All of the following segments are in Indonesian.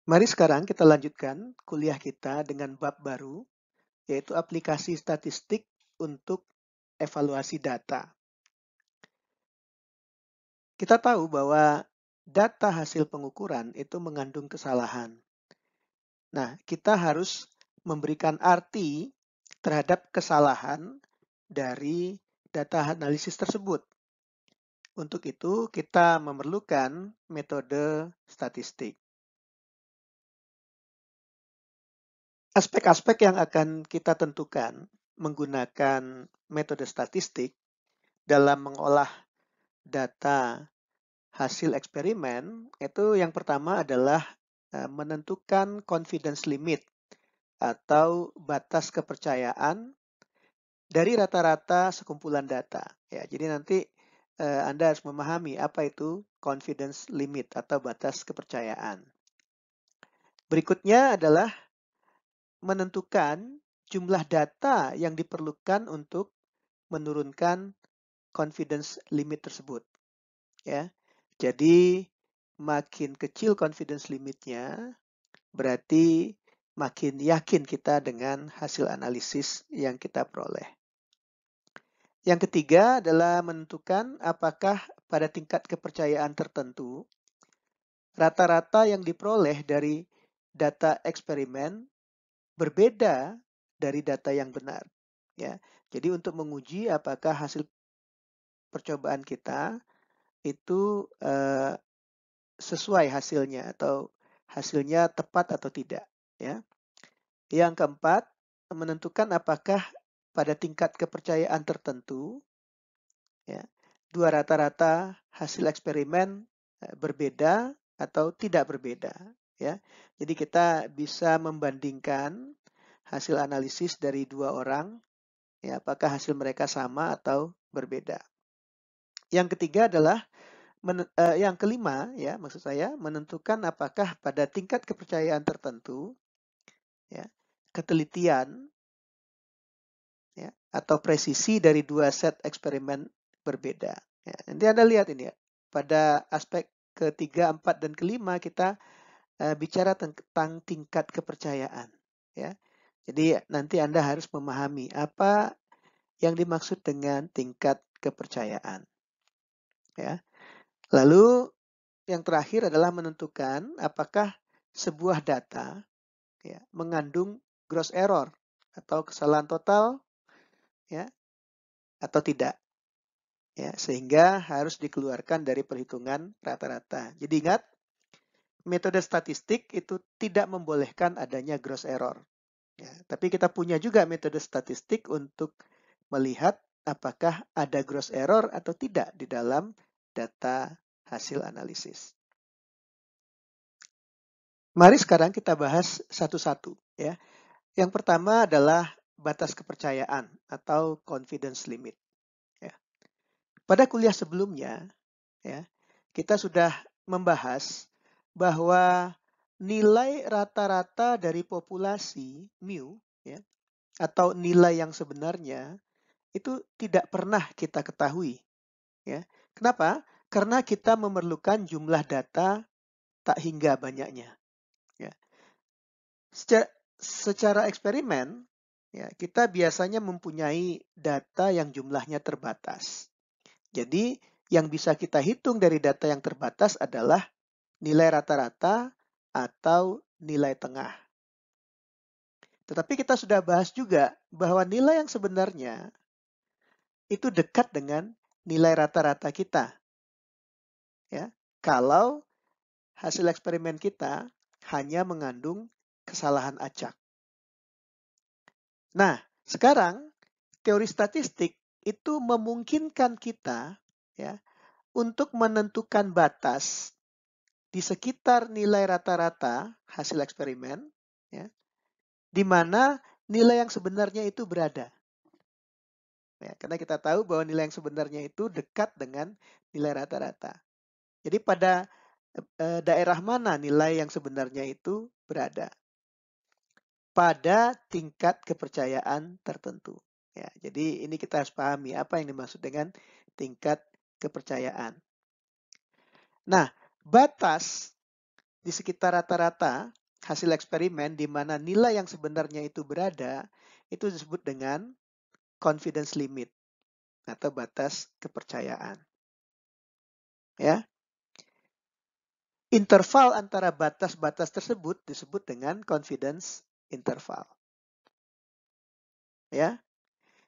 Mari sekarang kita lanjutkan kuliah kita dengan bab baru, yaitu aplikasi statistik untuk evaluasi data. Kita tahu bahwa data hasil pengukuran itu mengandung kesalahan. Nah, kita harus memberikan arti terhadap kesalahan dari data analisis tersebut. Untuk itu, kita memerlukan metode statistik. Aspek-aspek yang akan kita tentukan menggunakan metode statistik dalam mengolah data hasil eksperimen itu yang pertama adalah menentukan confidence limit atau batas kepercayaan dari rata-rata sekumpulan data. Ya, jadi nanti Anda harus memahami apa itu confidence limit atau batas kepercayaan. Berikutnya adalah menentukan jumlah data yang diperlukan untuk menurunkan confidence limit tersebut. Ya, jadi makin kecil confidence limitnya, berarti makin yakin kita dengan hasil analisis yang kita peroleh. Yang ketiga adalah menentukan apakah pada tingkat kepercayaan tertentu, rata-rata yang diperoleh dari data eksperimen berbeda dari data yang benar. Ya, jadi untuk menguji apakah hasil percobaan kita itu sesuai hasilnya atau hasilnya tepat atau tidak. Ya. Yang keempat, menentukan apakah pada tingkat kepercayaan tertentu, ya, dua rata-rata hasil eksperimen berbeda atau tidak berbeda. Ya. Jadi kita bisa membandingkan hasil analisis dari dua orang, ya, apakah hasil mereka sama atau berbeda. Yang ketiga adalah yang kelima, ya, maksud saya menentukan apakah pada tingkat kepercayaan tertentu, ya, ketelitian, ya, atau presisi dari dua set eksperimen berbeda. Ya, nanti Anda lihat ini ya, pada aspek ketiga, empat, dan kelima kita bicara tentang tingkat kepercayaan. Ya, jadi nanti Anda harus memahami apa yang dimaksud dengan tingkat kepercayaan. Ya, lalu yang terakhir adalah menentukan apakah sebuah data, ya, mengandung gross error atau kesalahan total, ya, atau tidak. Ya, sehingga harus dikeluarkan dari perhitungan rata-rata. Jadi ingat, metode statistik itu tidak membolehkan adanya gross error. Ya, tapi kita punya juga metode statistik untuk melihat apakah ada gross error atau tidak di dalam data hasil analisis. Mari sekarang kita bahas satu-satu. Ya. Yang pertama adalah batas kepercayaan atau confidence limit. Ya. Pada kuliah sebelumnya, ya, kita sudah membahas bahwa nilai rata-rata dari populasi mu, ya, atau nilai yang sebenarnya itu tidak pernah kita ketahui. Ya. Kenapa? Karena kita memerlukan jumlah data tak hingga banyaknya. Ya. Secara eksperimen, ya, kita biasanya mempunyai data yang jumlahnya terbatas. Jadi, yang bisa kita hitung dari data yang terbatas adalah nilai rata-rata atau nilai tengah. Tetapi kita sudah bahas juga bahwa nilai yang sebenarnya itu dekat dengan nilai rata-rata kita. Ya, kalau hasil eksperimen kita hanya mengandung kesalahan acak. Nah, sekarang teori statistik itu memungkinkan kita, ya, untuk menentukan batas di sekitar nilai rata-rata hasil eksperimen, ya, di mana nilai yang sebenarnya itu berada. Ya, karena kita tahu bahwa nilai yang sebenarnya itu dekat dengan nilai rata-rata. Jadi pada daerah mana nilai yang sebenarnya itu berada? Pada tingkat kepercayaan tertentu. Ya, jadi ini kita harus pahami apa yang dimaksud dengan tingkat kepercayaan. Nah, batas di sekitar rata-rata hasil eksperimen di mana nilai yang sebenarnya itu berada, itu disebut dengan confidence limit atau batas kepercayaan. Ya. Interval antara batas-batas tersebut disebut dengan confidence interval. Ya.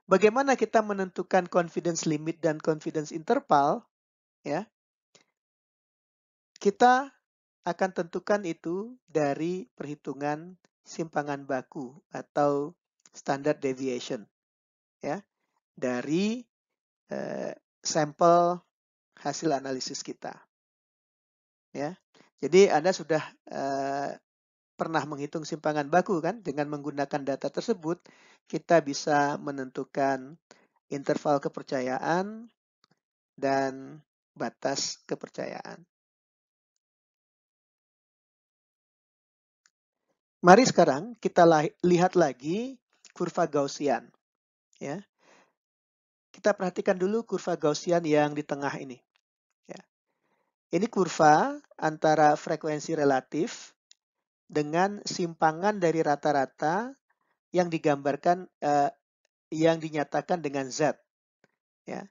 Bagaimana kita menentukan confidence limit dan confidence interval? Ya. Kita akan tentukan itu dari perhitungan simpangan baku atau standard deviation, ya, dari sampel hasil analisis kita, ya. Jadi Anda sudah pernah menghitung simpangan baku kan? Dengan menggunakan data tersebut, kita bisa menentukan interval kepercayaan dan batas kepercayaan. Mari sekarang kita lihat lagi kurva Gaussian. Ya. Kita perhatikan dulu kurva Gaussian yang di tengah ini. Ya. Ini kurva antara frekuensi relatif dengan simpangan dari rata-rata yang digambarkan, yang dinyatakan dengan Z. Ya.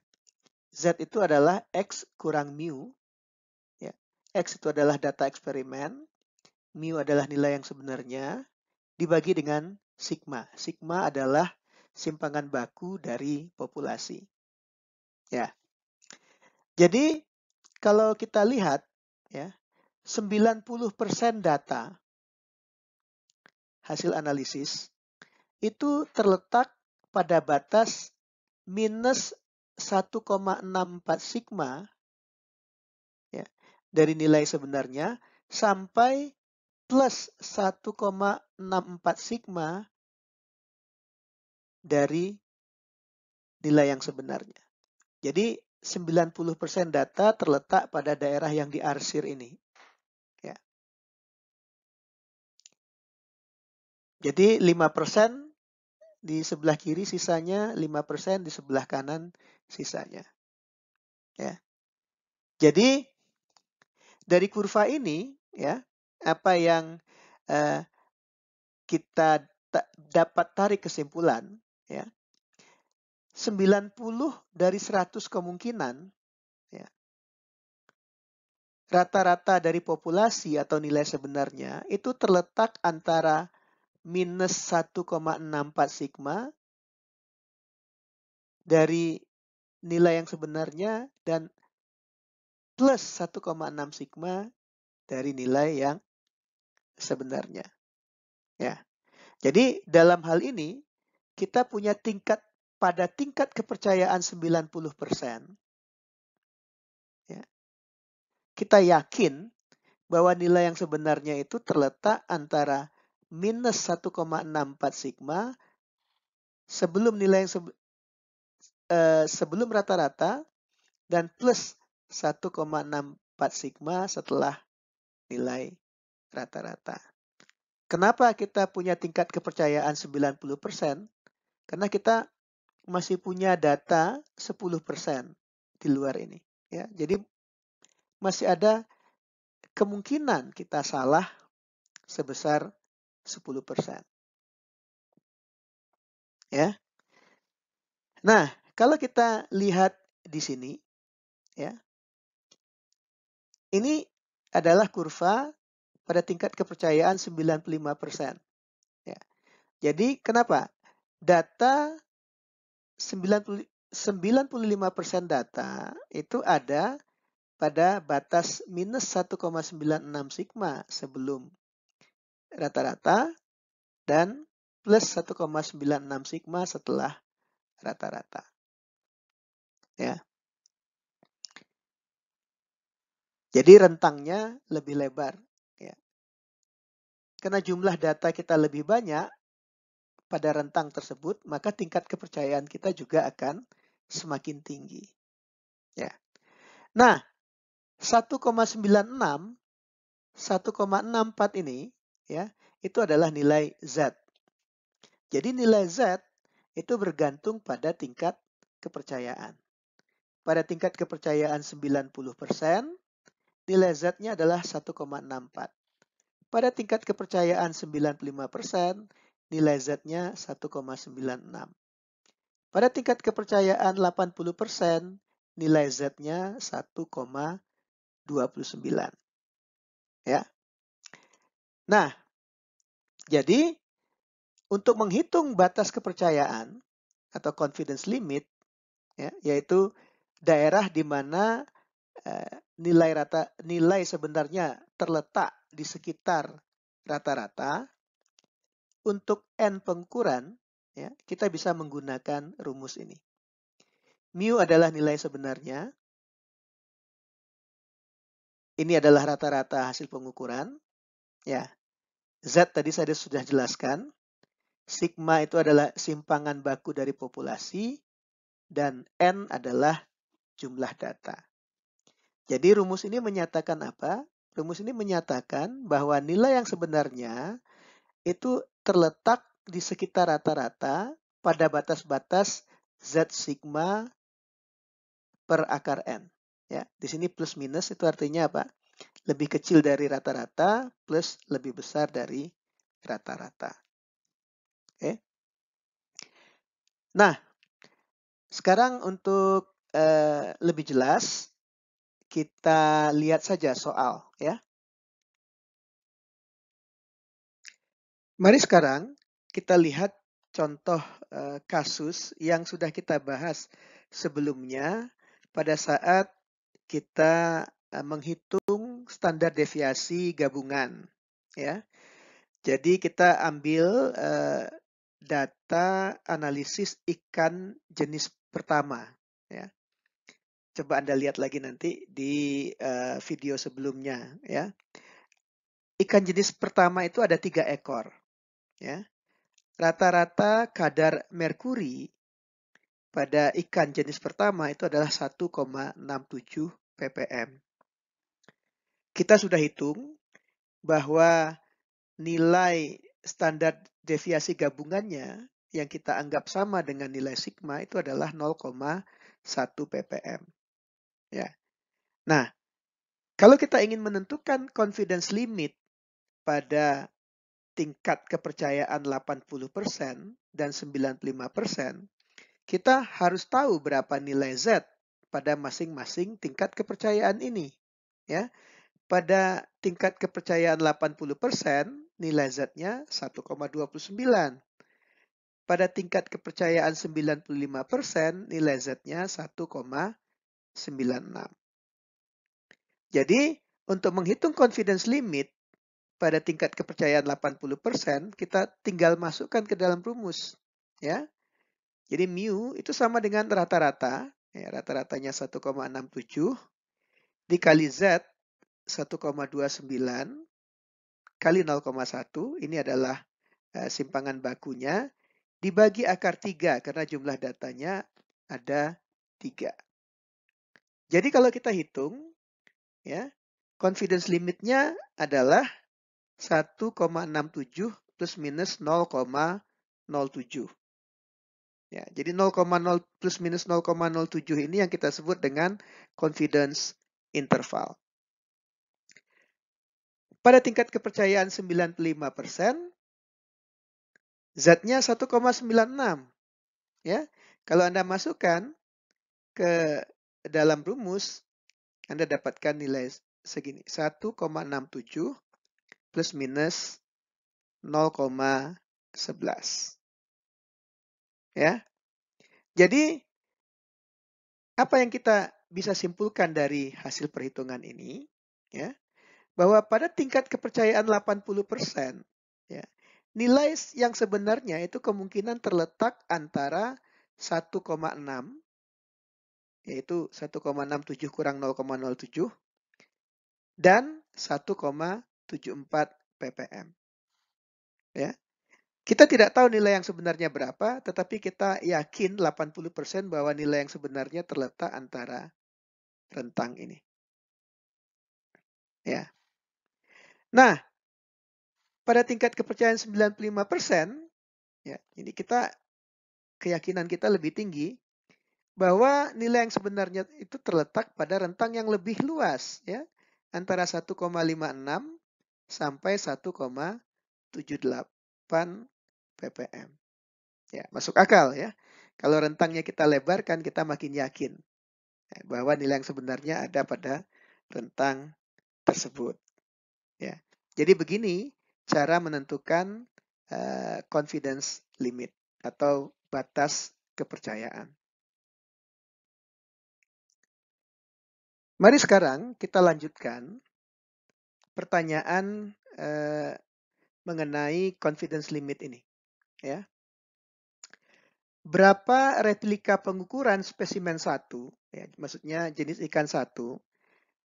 Z itu adalah X kurang mu. Ya. X itu adalah data eksperimen. Mu adalah nilai yang sebenarnya. Dibagi dengan sigma. Sigma adalah simpangan baku dari populasi. Ya. Jadi kalau kita lihat ya, 90% data hasil analisis itu terletak pada batas minus 1,64 sigma ya, dari nilai sebenarnya sampai plus 1,64 sigma dari nilai yang sebenarnya. Jadi 90% data terletak pada daerah yang diarsir ini. Ya. Jadi 5% di sebelah kiri sisanya, 5% di sebelah kanan sisanya. Ya. Jadi dari kurva ini ya, apa yang kita dapat tarik kesimpulan ya. 90 dari 100 kemungkinan ya, rata-rata dari populasi atau nilai sebenarnya itu terletak antara minus 1,64 sigma dari nilai yang sebenarnya dan plus 1,6 sigma dari nilai yang sebenarnya. Ya. Jadi dalam hal ini kita punya pada tingkat kepercayaan 90%. Ya. Kita yakin bahwa nilai yang sebenarnya itu terletak antara minus 1,64 sigma sebelum nilai yang sebelum rata-rata dan plus 1,64 sigma setelah nilai rata-rata. Kenapa kita punya tingkat kepercayaan 90%? Karena kita masih punya data 10% di luar ini. Ya, jadi masih ada kemungkinan kita salah sebesar 10%. Ya. Nah, kalau kita lihat di sini, ya, ini adalah kurva pada tingkat kepercayaan 95%. Ya. Jadi kenapa? Data 95% data itu ada pada batas minus 1,96 sigma sebelum rata-rata dan plus 1,96 sigma setelah rata-rata. Ya. Jadi rentangnya lebih lebar. Ya. Karena jumlah data kita lebih banyak pada rentang tersebut, maka tingkat kepercayaan kita juga akan semakin tinggi. Ya. Nah, 1,96, 1,64 ini ya, itu adalah nilai Z. Jadi nilai Z itu bergantung pada tingkat kepercayaan. Pada tingkat kepercayaan 90%, nilai Z-nya adalah 1,64. Pada tingkat kepercayaan 95%, nilai Z-nya 1,96. Pada tingkat kepercayaan 80%, nilai Z-nya 1,29. Ya. Nah, jadi untuk menghitung batas kepercayaan atau confidence limit, ya, yaitu daerah di mana nilai sebenarnya terletak di sekitar rata-rata, untuk N pengukuran, ya, kita bisa menggunakan rumus ini. Mu adalah nilai sebenarnya. Ini adalah rata-rata hasil pengukuran. Ya, Z tadi saya sudah jelaskan. Sigma itu adalah simpangan baku dari populasi. Dan N adalah jumlah data. Jadi rumus ini menyatakan apa? Rumus ini menyatakan bahwa nilai yang sebenarnya itu terletak di sekitar rata-rata pada batas-batas Z sigma per akar N. Ya, di sini plus minus itu artinya apa? Lebih kecil dari rata-rata plus lebih besar dari rata-rata. Oke. Nah, sekarang untuk lebih jelas kita lihat saja soal, ya. Mari sekarang kita lihat contoh kasus yang sudah kita bahas sebelumnya pada saat kita menghitung standar deviasi gabungan, ya. Jadi kita ambil data analisis ikan jenis pertama, ya. Coba Anda lihat lagi nanti di video sebelumnya, ya. Ikan jenis pertama itu ada 3 ekor, ya. Rata-rata kadar merkuri pada ikan jenis pertama itu adalah 1,67 ppm. Kita sudah hitung bahwa nilai standar deviasi gabungannya yang kita anggap sama dengan nilai sigma itu adalah 0,1 ppm. Ya. Nah, kalau kita ingin menentukan confidence limit pada tingkat kepercayaan 80% dan 95%, kita harus tahu berapa nilai Z pada masing-masing tingkat kepercayaan ini. Ya. Pada tingkat kepercayaan 80%, nilai Z-nya 1,29. Pada tingkat kepercayaan 95%, nilai Z-nya 1,96. Jadi, untuk menghitung confidence limit pada tingkat kepercayaan 80%, kita tinggal masukkan ke dalam rumus. Ya. Jadi mu itu sama dengan rata-rata, ya, rata-ratanya 1,67 dikali Z 1,29 kali 0,1, ini adalah simpangan bakunya, dibagi akar 3 karena jumlah datanya ada 3. Jadi kalau kita hitung, ya, confidence limitnya adalah 1,67 plus minus 0,07. Ya, jadi 0,0 plus minus 0,07 ini yang kita sebut dengan confidence interval. Pada tingkat kepercayaan 95%, Z-nya 1,96. Ya. Kalau Anda masukkan ke dalam rumus, Anda dapatkan nilai segini, 1,67 plus minus 0,11. Ya. Jadi, apa yang kita bisa simpulkan dari hasil perhitungan ini? Ya, bahwa pada tingkat kepercayaan 80%, ya, nilai yang sebenarnya itu kemungkinan terletak antara 1,6, yaitu 1,67 kurang 0,07, dan 1,74 ppm. Ya. Kita tidak tahu nilai yang sebenarnya berapa, tetapi kita yakin 80% bahwa nilai yang sebenarnya terletak antara rentang ini. Ya. Nah, pada tingkat kepercayaan 95%, ya, ini keyakinan kita lebih tinggi bahwa nilai yang sebenarnya itu terletak pada rentang yang lebih luas, ya, antara 1,56 sampai 1,78 ppm. Ya, masuk akal ya. Kalau rentangnya kita lebarkan, kita makin yakin bahwa nilai yang sebenarnya ada pada rentang tersebut. Ya. Jadi begini cara menentukan confidence limit atau batas kepercayaan. Mari sekarang kita lanjutkan pertanyaan mengenai confidence limit ini. Ya. Berapa replika pengukuran spesimen 1, ya, maksudnya jenis ikan 1,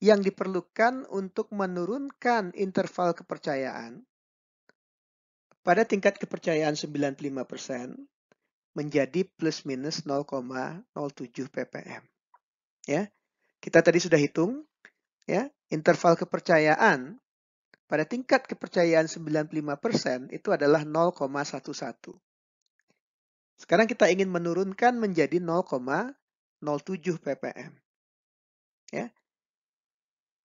yang diperlukan untuk menurunkan interval kepercayaan pada tingkat kepercayaan 95% menjadi plus minus 0,07 ppm. Ya, kita tadi sudah hitung ya, interval kepercayaan pada tingkat kepercayaan 95% itu adalah 0,11. Sekarang kita ingin menurunkan menjadi 0,07 ppm. Ya.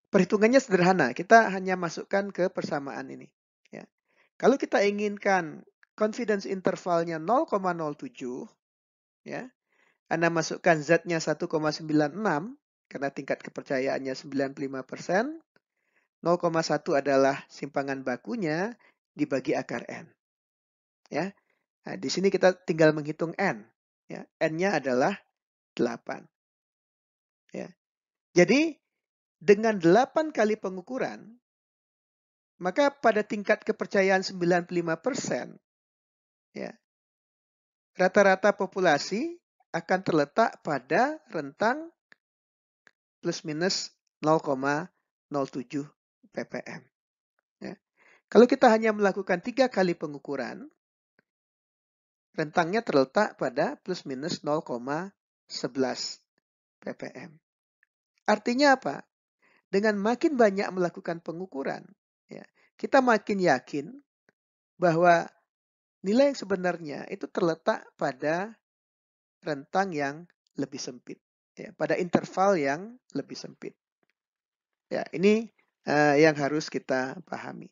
Perhitungannya sederhana, kita hanya masukkan ke persamaan ini. Ya. Kalau kita inginkan confidence intervalnya 0,07, ya, Anda masukkan Z-nya 1,96 karena tingkat kepercayaannya 95%, 0,1 adalah simpangan bakunya dibagi akar N. Ya. Nah, di sini kita tinggal menghitung N. Ya. N-nya adalah 8. Ya. Jadi, dengan 8 kali pengukuran, maka pada tingkat kepercayaan 95%, ya, rata-rata populasi akan terletak pada rentang plus minus 0,07 ppm. Ya. Kalau kita hanya melakukan 3 kali pengukuran, rentangnya terletak pada plus minus 0,11 ppm. Artinya apa? Dengan makin banyak melakukan pengukuran, ya, kita makin yakin bahwa nilai yang sebenarnya itu terletak pada rentang yang lebih sempit, ya, pada interval yang lebih sempit. Ya, ini yang harus kita pahami.